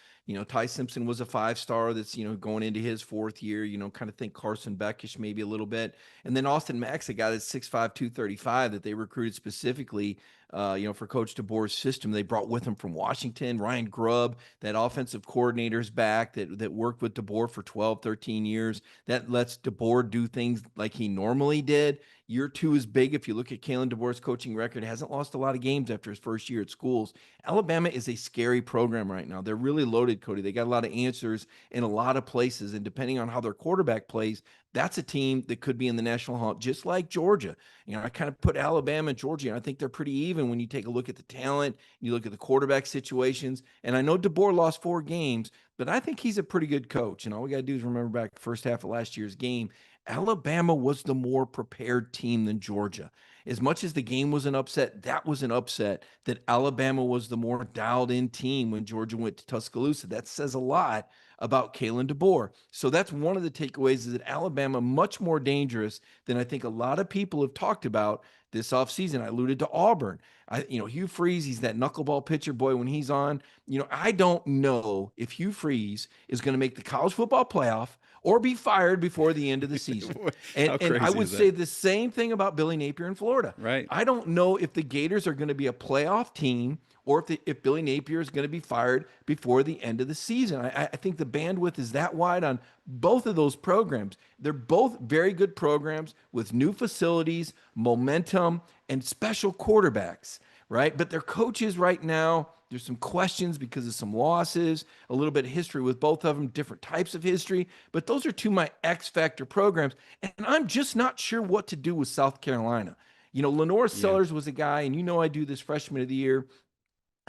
Ty Simpson was a 5-star that's, going into his 4th year, kind of think Carson Beckish maybe a little bit. And then Austin Mack's a guy that's 6'5", 235 that they recruited specifically, for Coach DeBoer's system. They brought with him from Washington, Ryan Grubb, that offensive coordinator's back that worked with DeBoer for 12, 13 years. That lets DeBoer do things like he normally did. Year 2 is big. If you look at Kalen DeBoer's coaching record, hasn't lost a lot of games after his first year at schools. Alabama is a scary program right now. They're really loaded, Cody. They got a lot of answers in a lot of places, and depending on how their quarterback plays, that's a team that could be in the national hunt, just like Georgia. I kind of put Alabama and Georgia, and I think they're pretty even when you take a look at the talent, you look at the quarterback situations. And I know DeBoer lost 4 games, but I think he's a pretty good coach. And all we got to do is remember back the first half of last year's game, Alabama was the more prepared team than Georgia. As much as the game was an upset, that was an upset, that Alabama was the more dialed-in team when Georgia went to Tuscaloosa. That says a lot about Kalen DeBoer. So that's one of the takeaways, is that Alabama much more dangerous than I think a lot of people have talked about this offseason. I alluded to Auburn. Hugh Freeze, he's that knuckleball pitcher, boy, when he's on. I don't know if Hugh Freeze is going to make the college football playoff or be fired before the end of the season. And I would say the same thing about Billy Napier in Florida. Right. I don't know if the Gators are going to be a playoff team or if Billy Napier is going to be fired before the end of the season. I think the bandwidth is that wide on both of those programs. They're both very good programs with new facilities, momentum, and special quarterbacks, right? But their coaches right now, there's some questions because of some losses, a little bit of history with both of them, different types of history. But those are two of my X Factor programs. And I'm just not sure what to do with South Carolina. Lenore Sellers was a guy, and I do this freshman of the year.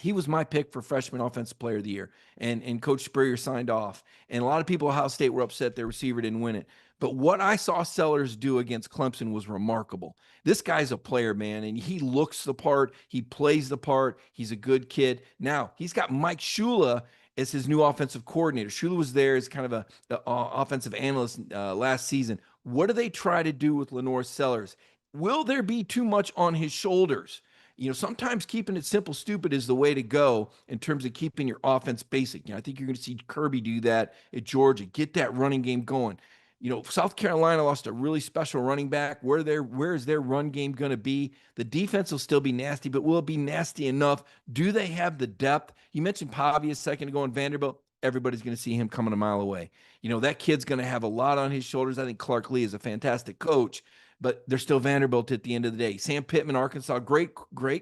He was my pick for freshman offensive player of the year, and Coach Spurrier signed off. And a lot of people at Ohio State were upset their receiver didn't win it. But what I saw Sellers do against Clemson was remarkable. This guy's a player, man, and he looks the part. He plays the part. He's a good kid. Now, he's got Mike Shula as his new offensive coordinator. Shula was there as kind of a offensive analyst last season. What do they try to do with Lenore Sellers? Will there be too much on his shoulders? Sometimes keeping it simple, stupid is the way to go in terms of keeping your offense basic. I think you're going to see Kirby do that at Georgia. Get that running game going. South Carolina lost a really special running back. Where is their run game going to be? The defense will still be nasty, but will it be nasty enough? Do they have the depth? You mentioned Pavia a second ago in Vanderbilt. Everybody's going to see him coming a mile away. That kid's going to have a lot on his shoulders. I think Clark Lee is a fantastic coach, but they're still Vanderbilt at the end of the day. Sam Pittman, Arkansas, great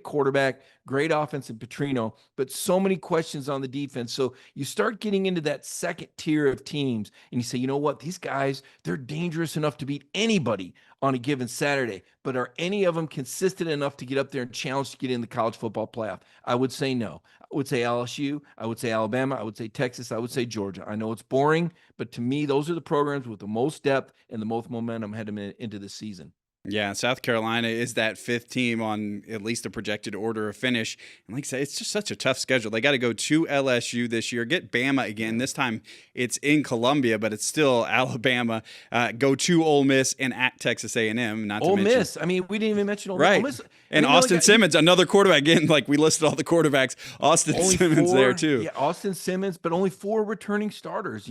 quarterback, great offense in Petrino, but so many questions on the defense. So you start getting into that second tier of teams, and you say, you know what? These guys, they're dangerous enough to beat anybody on a given Saturday, but are any of them consistent enough to get up there and challenge to get in the college football playoff? I would say no. I would say LSU. I would say Alabama. I would say Texas. I would say Georgia. I know it's boring, but to me, those are the programs with the most depth and the most momentum heading into the season. Yeah, South Carolina is that fifth team on at least the projected order of finish. And like I said, it's just such a tough schedule. They got to go to LSU this year, get Bama again. This time it's in Columbia, but it's still Alabama. Go to Ole Miss and at Texas A&M. Not Ole to mention, Miss. I mean, we didn't even mention Ole Miss. Right. Ole Miss. And Austin Simmons, another quarterback. Again, like we listed all the quarterbacks. Austin Simmons there too. Yeah, Austin Simmons, but only 4 returning starters.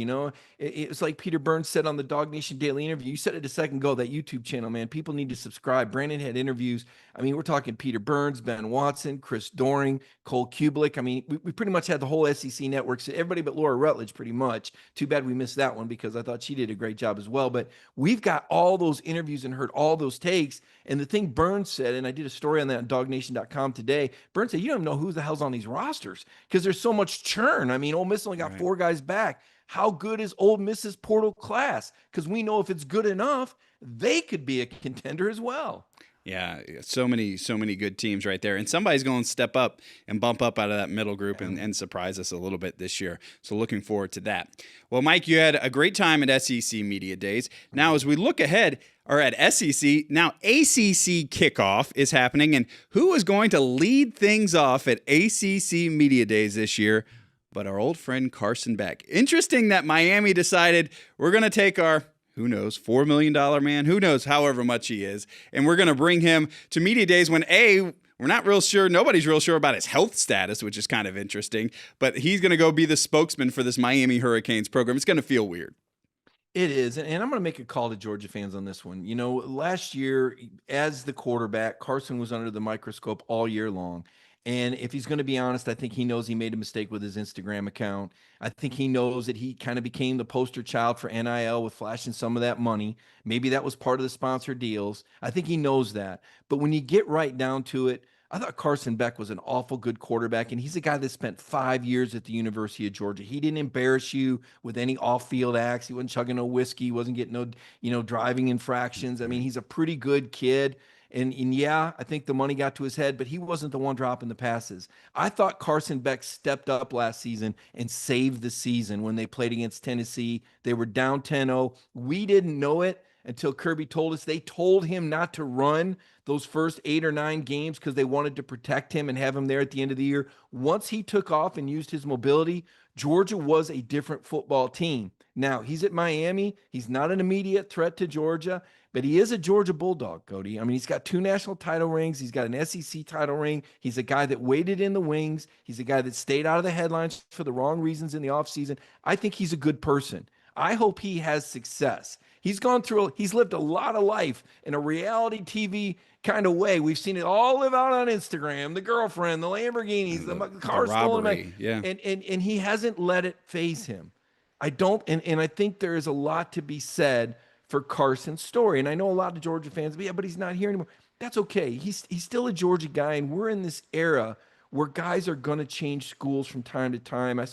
It's like Peter Burns said on the DawgNation Daily interview. You said it a second ago, that YouTube channel, man. People need to subscribe. Brandon had interviews. I mean, we're talking Peter Burns, Ben Watson, Chris Doring, Cole Kublik. I mean, we pretty much had the whole SEC network. So everybody but Laura Rutledge, pretty much. Too bad we missed that one because I thought she did a great job as well. But we've got all those interviews and heard all those takes. And the thing Burns said, and I did a story on that on DawgNation.com today, Burns said, you don't even know who the hell's on these rosters because there's so much churn. I mean, Ole Miss only got 4 guys back. How good is Ole Miss's portal class? Because we know if it's good enough, they could be a contender as well. Yeah, so many good teams right there. And somebody's going to step up and bump up out of that middle group and surprise us a little bit this year. So looking forward to that. Well, Mike, you had a great time at SEC Media Days. Now, as we look ahead, or at SEC, now ACC kickoff is happening. And who is going to lead things off at ACC Media Days this year but our old friend Carson Beck? Interesting that Miami decided we're going to take our, who knows, $4 million man, who knows, however much he is, and we're going to bring him to Media Days when we're not real sure, nobody's real sure about his health status, which is kind of interesting, but he's going to go be the spokesman for this Miami Hurricanes program. It's going to feel weird. It is, and I'm going to make a call to Georgia fans on this one. Last year, as the quarterback, Carson was under the microscope all year long. And if he's going to be honest, I think he knows he made a mistake with his Instagram account. I think he knows that he kind of became the poster child for NIL with flashing some of that money. Maybe that was part of the sponsor deals. I think he knows that. But when you get right down to it, I thought Carson Beck was an awful good quarterback, and he's a guy that spent 5 years at the University of Georgia. He didn't embarrass you with any off-field acts. He wasn't chugging no whiskey. He wasn't getting no, driving infractions. I mean, he's a pretty good kid. And yeah, I think the money got to his head, but he wasn't the one dropping the passes. I thought Carson Beck stepped up last season and saved the season when they played against Tennessee. They were down 10-0. We didn't know it until Kirby told us. They told him not to run those first 8 or 9 games because they wanted to protect him and have him there at the end of the year. Once he took off and used his mobility, Georgia was a different football team. Now, he's at Miami. He's not an immediate threat to Georgia, but he is a Georgia Bulldog, Cody. I mean, he's got 2 national title rings. He's got an SEC title ring. He's a guy that waited in the wings. He's a guy that stayed out of the headlines for the wrong reasons in the offseason. I think he's a good person. I hope he has success. He's lived a lot of life in a reality TV kind of way. We've seen it all live out on Instagram, the girlfriend, the Lamborghinis, the car stolen. And he hasn't let it faze him. I think there is a lot to be said for Carson's story. And I know a lot of Georgia fans, but he's not here anymore. That's okay. He's still a Georgia guy, and we're in this era where guys are going to change schools from time to time.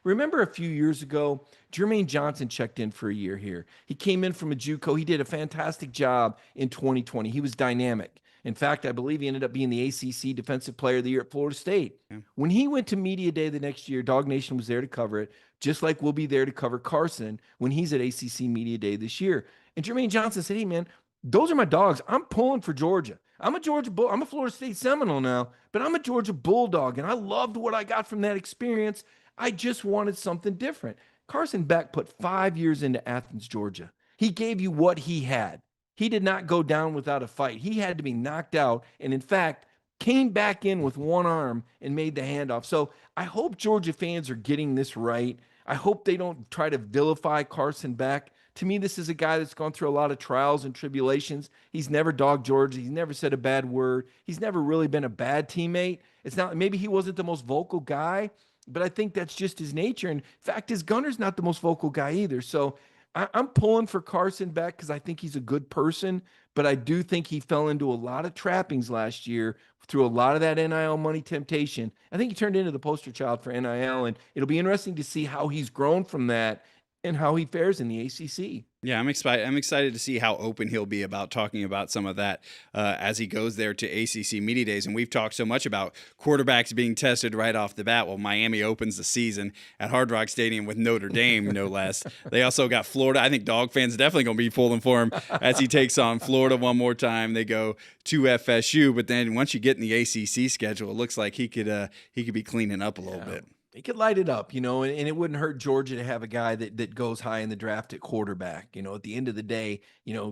Remember a few years ago, Jermaine Johnson checked in for a year here. He came in from a JUCO. He did a fantastic job in 2020. He was dynamic. In fact, I believe he ended up being the ACC Defensive Player of the Year at Florida State. Yeah. When he went to Media Day the next year, DawgNation was there to cover it, just like we'll be there to cover Carson when he's at ACC Media Day this year. And Jermaine Johnson said, hey, man, those are my dogs. I'm pulling for Georgia. I'm a Georgia Bull. I'm a Florida State Seminole now, but I'm a Georgia Bulldog, and I loved what I got from that experience. I just wanted something different. Carson Beck put 5 years into Athens, Georgia. He gave you what he had. He did not go down without a fight. He had to be knocked out, and in fact, came back in with one arm and made the handoff. So I hope Georgia fans are getting this right. I hope they don't try to vilify Carson Beck. To me, this is a guy that's gone through a lot of trials and tribulations. He's never dogged Georgia. He's never said a bad word. He's never really been a bad teammate. It's not, maybe he wasn't the most vocal guy, but I think that's just his nature. In fact, his gunner's not the most vocal guy either. So I'm pulling for Carson Beck because I think he's a good person, but I do think he fell into a lot of trappings last year through a lot of that NIL money temptation. I think he turned into the poster child for NIL, and it'll be interesting to see how he's grown from that and how he fares in the ACC. Yeah, I'm excited to see how open he'll be about talking about some of that as he goes there to ACC Media Days. And we've talked so much about quarterbacks being tested right off the bat. Well, Miami opens the season at Hard Rock Stadium with Notre Dame, no less. They also got Florida. I think Dog fans are definitely going to be pulling for him as he takes on Florida one more time. They go to FSU, but then once you get in the ACC schedule, it looks like he could be cleaning up a little bit. He could light it up, and it wouldn't hurt Georgia to have a guy that goes high in the draft at quarterback. At the end of the day,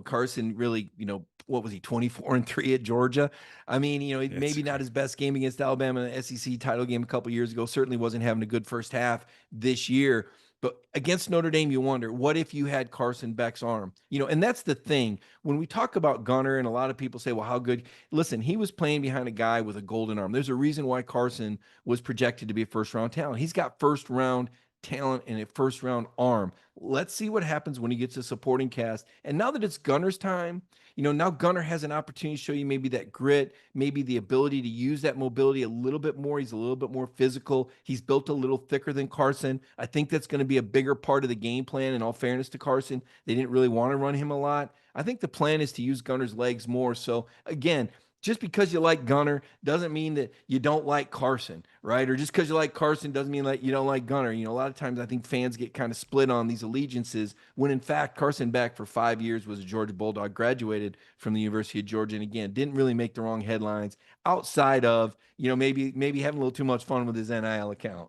Carson really, what was he, 24-3 at Georgia? I mean, maybe not his best game against Alabama in the SEC title game a couple years ago. Certainly wasn't having a good first half this year. But against Notre Dame, you wonder, what if you had Carson Beck's arm? And that's the thing. When we talk about Gunner, and a lot of people say, well, how good? Listen, he was playing behind a guy with a golden arm. There's a reason why Carson was projected to be a first-round talent. He's got first-round talent and a first-round arm. Let's see what happens when he gets a supporting cast. And now that it's Gunner's time, now Gunner has an opportunity to show you maybe that grit, maybe the ability to use that mobility a little bit more. He's a little bit more physical. He's built a little thicker than Carson. I think that's going to be a bigger part of the game plan. In all fairness to Carson, they didn't really want to run him a lot. I think the plan is to use Gunner's legs more. So again, just because you like Gunner doesn't mean that you don't like Carson, right? Or just because you like Carson doesn't mean that you don't like Gunner. A lot of times I think fans get kind of split on these allegiances when in fact Carson Beck for 5 years was a Georgia Bulldog, graduated from the University of Georgia, and again, didn't really make the wrong headlines outside of, maybe having a little too much fun with his NIL account.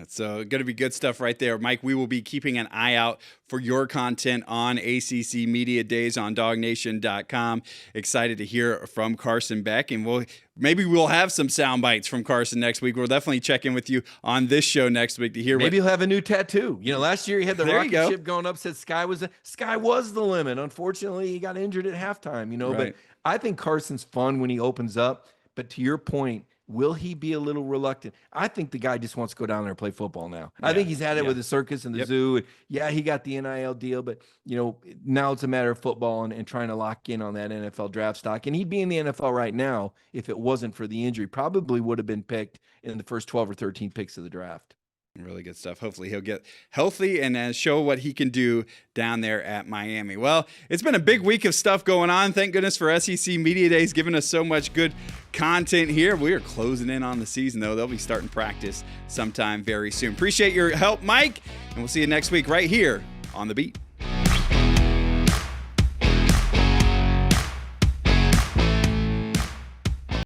So going to be good stuff right there. Mike, we will be keeping an eye out for your content on ACC Media Days on DawgNation.com. Excited to hear from Carson Beck, and maybe we'll have some sound bites from Carson next week. We'll definitely check in with you on this show next week to hear. Maybe he'll have a new tattoo. Last year he had the rocket ship going up, said sky was the limit. Unfortunately, he got injured at halftime, Right. But I think Carson's fun when he opens up. But to your point, will he be a little reluctant? I think the guy just wants to go down there and play football now. I think he's had it with the circus and the zoo. And he got the NIL deal, but now it's a matter of football and trying to lock in on that NFL draft stock. And he'd be in the NFL right now if it wasn't for the injury. Probably would have been picked in the first 12 or 13 picks of the draft. Really good stuff. Hopefully he'll get healthy and show what he can do down there at Miami. Well, it's been a big week of stuff going on. Thank goodness for SEC Media Days giving us so much good content here. We are closing in on the season, though. They'll be starting practice sometime very soon. Appreciate your help, Mike, and we'll see you next week right here on The Beat.